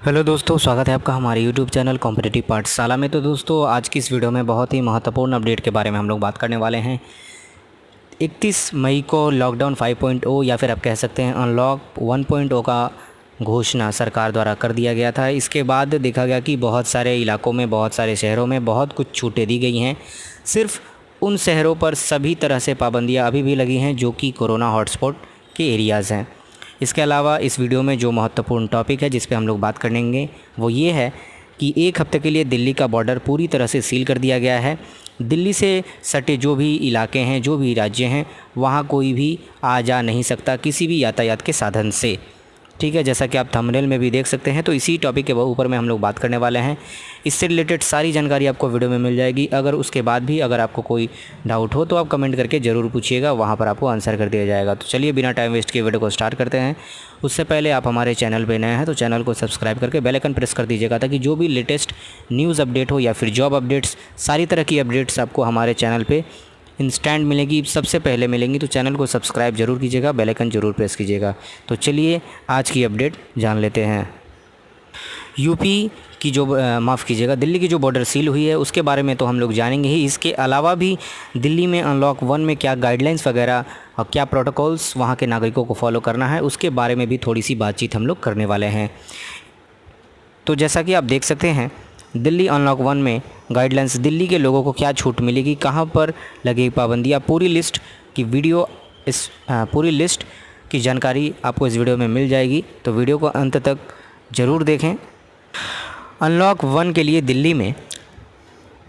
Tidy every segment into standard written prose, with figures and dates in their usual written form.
Hello दोस्तों, स्वागत है आपका हमारे यूट्यूब चैनल कॉम्पिटिटिव पाठशाला में। तो दोस्तों, आज की इस वीडियो में बहुत ही महत्वपूर्ण अपडेट के बारे में हम लोग बात करने वाले हैं। 31 मई को लॉकडाउन 5.0 या फिर आप कह सकते हैं अनलॉक 1.0 का घोषणा सरकार द्वारा कर दिया गया था। इसके बाद देखा गया कि बहुत सारे इलाकों में, बहुत सारे शहरों में बहुत कुछ छूटें दी गई हैं। सिर्फ उन शहरों पर सभी तरह से पाबंदियाँ अभी भी लगी हैं जो कि कोरोना हॉटस्पॉट के एरियाज़ हैं। इसके अलावा इस वीडियो में जो महत्वपूर्ण टॉपिक है जिस पे हम लोग बात करेंगे वो ये है कि एक हफ्ते के लिए दिल्ली का बॉर्डर पूरी तरह से सील कर दिया गया है। दिल्ली से सटे जो भी इलाके हैं, जो भी राज्य हैं, वहाँ कोई भी आ जा नहीं सकता किसी भी यातायात के साधन से। ठीक है, जैसा कि आप थंबनेल में भी देख सकते हैं। तो इसी टॉपिक के ऊपर में हम लोग बात करने वाले हैं। इससे रिलेटेड सारी जानकारी आपको वीडियो में मिल जाएगी। अगर उसके बाद भी अगर आपको कोई डाउट हो तो आप कमेंट करके ज़रूर पूछिएगा, वहाँ पर आपको आंसर कर दिया जाएगा। तो चलिए बिना टाइम वेस्ट किए वीडियो को स्टार्ट करते हैं। उससे पहले आप हमारे चैनल पर नए हैं तो चैनल को सब्सक्राइब करके बेल आइकन प्रेस कर दीजिएगा, ताकि जो भी लेटेस्ट न्यूज़ अपडेट हो या फिर जॉब अपडेट्स, सारी तरह की अपडेट्स आपको हमारे चैनल पर इंस्टेंट मिलेगी, सबसे पहले मिलेंगी। तो चैनल को सब्सक्राइब जरूर कीजिएगा, बेल आइकन जरूर प्रेस कीजिएगा। तो चलिए आज की अपडेट जान लेते हैं। यूपी की जो माफ़ कीजिएगा दिल्ली की जो बॉर्डर सील हुई है उसके बारे में तो हम लोग जानेंगे ही। इसके अलावा भी दिल्ली में अनलॉक 1 में क्या गाइडलाइंस वगैरह और क्या प्रोटोकॉल्स वहाँ के नागरिकों को फॉलो करना है, उसके बारे में भी थोड़ी सी बातचीत हम लोग करने वाले हैं। तो जैसा कि आप देख सकते हैं, दिल्ली अनलॉक 1 में गाइडलाइंस, दिल्ली के लोगों को क्या छूट मिलेगी, कहाँ पर लगेगी पाबंदियाँ, पूरी लिस्ट की वीडियो, इस पूरी लिस्ट की जानकारी आपको इस वीडियो में मिल जाएगी। तो वीडियो को अंत तक ज़रूर देखें। अनलॉक 1 के लिए दिल्ली में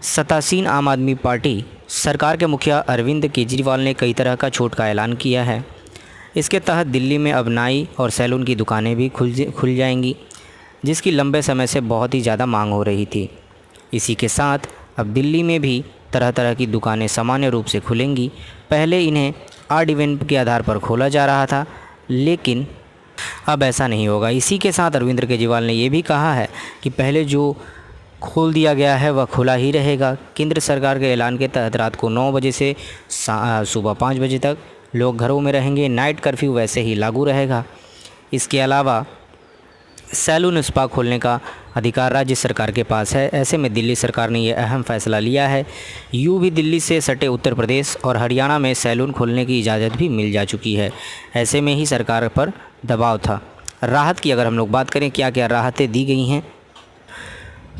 सत्तासीन आम आदमी पार्टी सरकार के मुखिया अरविंद केजरीवाल ने कई तरह का छूट का ऐलान किया है। इसके तहत दिल्ली में अब नाई और सैलून की दुकानें भी खुल जाएंगी, जिसकी लंबे समय से बहुत ही ज़्यादा मांग हो रही थी। इसी के साथ अब दिल्ली में भी तरह तरह की दुकानें सामान्य रूप से खुलेंगी। पहले इन्हें ऑड इवेंट के आधार पर खोला जा रहा था, लेकिन अब ऐसा नहीं होगा। इसी के साथ अरविंद केजरीवाल ने ये भी कहा है कि पहले जो खोल दिया गया है वह खुला ही रहेगा। केंद्र सरकार के ऐलान के तहत रात को 9 बजे से सुबह 5 बजे तक लोग घरों में रहेंगे। नाइट कर्फ्यू वैसे ही लागू रहेगा। इसके अलावा सैलून स्पा खोलने का अधिकार राज्य सरकार के पास है। ऐसे में दिल्ली सरकार ने यह अहम फैसला लिया है। यूँ भी दिल्ली से सटे उत्तर प्रदेश और हरियाणा में सैलून खोलने की इजाज़त भी मिल जा चुकी है। ऐसे में ही सरकार पर दबाव था। राहत की अगर हम लोग बात करें, क्या क्या राहतें दी गई हैं,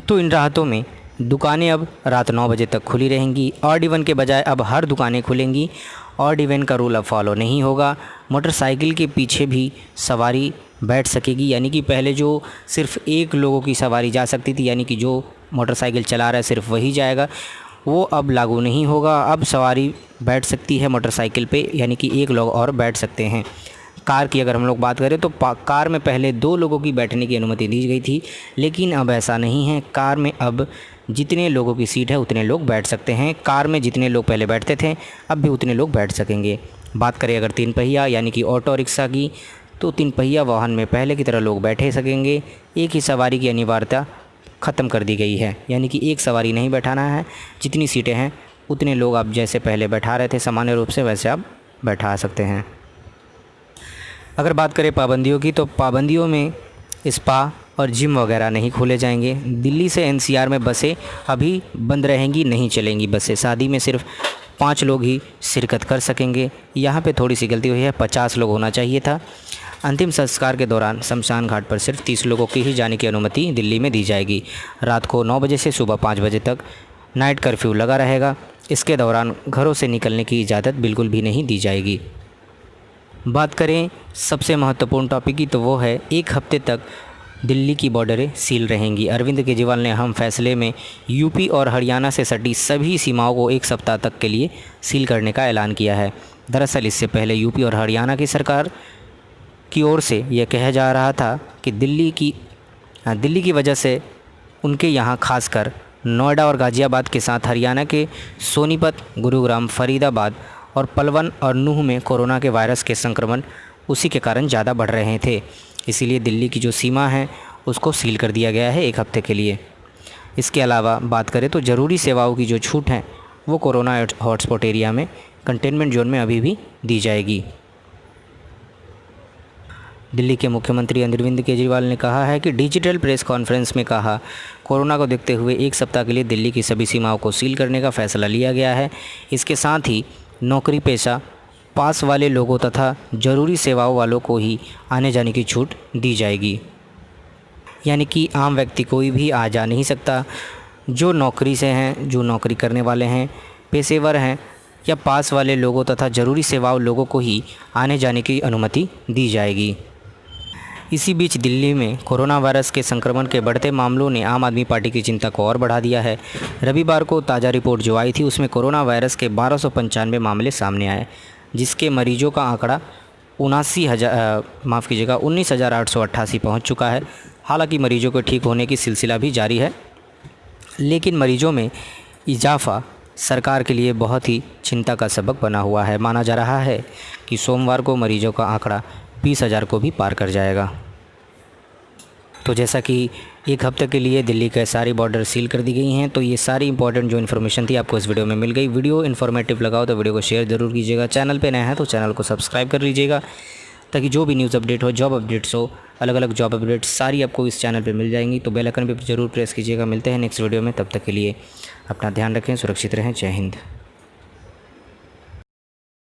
तो इन राहतों में दुकानें अब रात 9 बजे तक खुली रहेंगी। ऑड इवन के बजाय अब हर दुकानें खुलेंगी। ऑड इवन का रूल अब फॉलो नहीं होगा। मोटरसाइकिल के पीछे भी सवारी बैठ सकेगी, यानी कि पहले जो सिर्फ एक लोगों की सवारी जा सकती थी, यानी कि जो मोटरसाइकिल चला रहा है सिर्फ वही जाएगा, वो अब लागू नहीं होगा। अब सवारी बैठ सकती है मोटरसाइकिल पे, यानी कि एक लोग और बैठ सकते हैं। कार की अगर हम लोग बात करें तो कार में पहले 2 लोगों की बैठने की अनुमति दी गई थी, लेकिन अब ऐसा नहीं है। कार में अब जितने लोगों की सीट है उतने लोग बैठ सकते हैं। कार में जितने लोग पहले बैठते थे अब भी उतने लोग बैठ सकेंगे। बात करें अगर 3 पहिया यानी कि ऑटो रिक्शा की, तो 3 पहिया वाहन में पहले की तरह लोग बैठे सकेंगे। एक ही सवारी की अनिवार्यता ख़त्म कर दी गई है, यानी कि एक सवारी नहीं बैठाना है। जितनी सीटें हैं उतने लोग आप जैसे पहले बैठा रहे थे सामान्य रूप से, वैसे आप बैठा सकते हैं। अगर बात करें पाबंदियों की, तो पाबंदियों में स्पा और जिम वगैरह नहीं खोले जाएंगे। दिल्ली से एनसीआर में बसें अभी बंद रहेंगी, नहीं चलेंगी बसें। शादी में सिर्फ 5 लोग ही शिरकत कर सकेंगे। यहाँ पे थोड़ी सी गलती हुई है, 50 लोग होना चाहिए था। अंतिम संस्कार के दौरान शमशान घाट पर सिर्फ 30 लोगों की ही जाने की अनुमति दिल्ली में दी जाएगी। रात को 9 बजे से सुबह 5 बजे तक नाइट कर्फ्यू लगा रहेगा। इसके दौरान घरों से निकलने की इजाज़त बिल्कुल भी नहीं दी जाएगी। बात करें सबसे महत्वपूर्ण टॉपिक की, तो वो है 1 हफ्ते तक दिल्ली की बॉर्डरें सील रहेंगी। अरविंद केजरीवाल ने अहम फैसले में यूपी और हरियाणा से सटी सभी सीमाओं को 1 सप्ताह तक के लिए सील करने का ऐलान किया है। दरअसल इससे पहले यूपी और हरियाणा की सरकार की ओर से यह कहा जा रहा था कि दिल्ली की वजह से उनके यहाँ खासकर नोएडा और गाज़ियाबाद के साथ हरियाणा के सोनीपत, गुरुग्राम, फरीदाबाद और पलवल और नूह में कोरोना के वायरस के संक्रमण उसी के कारण ज़्यादा बढ़ रहे थे। इसीलिए दिल्ली की जो सीमा है उसको सील कर दिया गया है 1 हफ्ते के लिए। इसके अलावा बात करें तो ज़रूरी सेवाओं की जो छूट है वो कोरोना हॉटस्पॉट एरिया में, कंटेनमेंट जोन में अभी भी दी जाएगी। दिल्ली के मुख्यमंत्री अरविंद केजरीवाल ने कहा है कि डिजिटल प्रेस कॉन्फ्रेंस में कहा, कोरोना को देखते हुए 1 सप्ताह के लिए दिल्ली की सभी सीमाओं को सील करने का फैसला लिया गया है। इसके साथ ही नौकरी पेशा पास वाले लोगों तथा ज़रूरी सेवाओं वालों को ही आने जाने की छूट दी जाएगी। यानी कि आम व्यक्ति कोई भी आ जा नहीं सकता। जो नौकरी से हैं, जो नौकरी करने वाले हैं, पेशेवर हैं या पास वाले लोगों तथा ज़रूरी सेवाओं लोगों को ही आने जाने की अनुमति दी जाएगी। इसी बीच दिल्ली में कोरोना वायरस के संक्रमण के बढ़ते मामलों ने आम आदमी पार्टी की चिंता को और बढ़ा दिया है। रविवार को ताज़ा रिपोर्ट जो आई थी उसमें कोरोना वायरस के 1295 मामले सामने आए, जिसके मरीजों का आंकड़ा 19,888 पहुँच चुका है। हालांकि मरीजों के ठीक होने की सिलसिला भी जारी है, लेकिन मरीजों में इजाफा सरकार के लिए बहुत ही चिंता का सबक बना हुआ है। माना जा रहा है कि सोमवार को मरीजों का आंकड़ा 20,000 को भी पार कर जाएगा। तो जैसा कि एक हफ्ते के लिए दिल्ली के सारी बॉर्डर सील कर दी गई हैं, तो ये सारी इंपॉर्टेंट जो इन्फॉर्मेशन थी आपको इस वीडियो में मिल गई। वीडियो इन्फॉर्मेटिव लगाओ तो वीडियो को शेयर ज़रूर कीजिएगा। चैनल पे नए हैं तो चैनल को सब्सक्राइब कर लीजिएगा, ताकि जो भी न्यूज़ अपडेट हो, जॉब अपडेट्स हो, अलग अलग जॉब अपडेट्स सारी आपको इस चैनल पे मिल जाएंगी। तो बेल आइकन पे ज़रूर प्रेस कीजिएगा। मिलते हैं नेक्स्ट वीडियो में, तब तक के लिए अपना ध्यान रखें, सुरक्षित रहें। जय हिंद।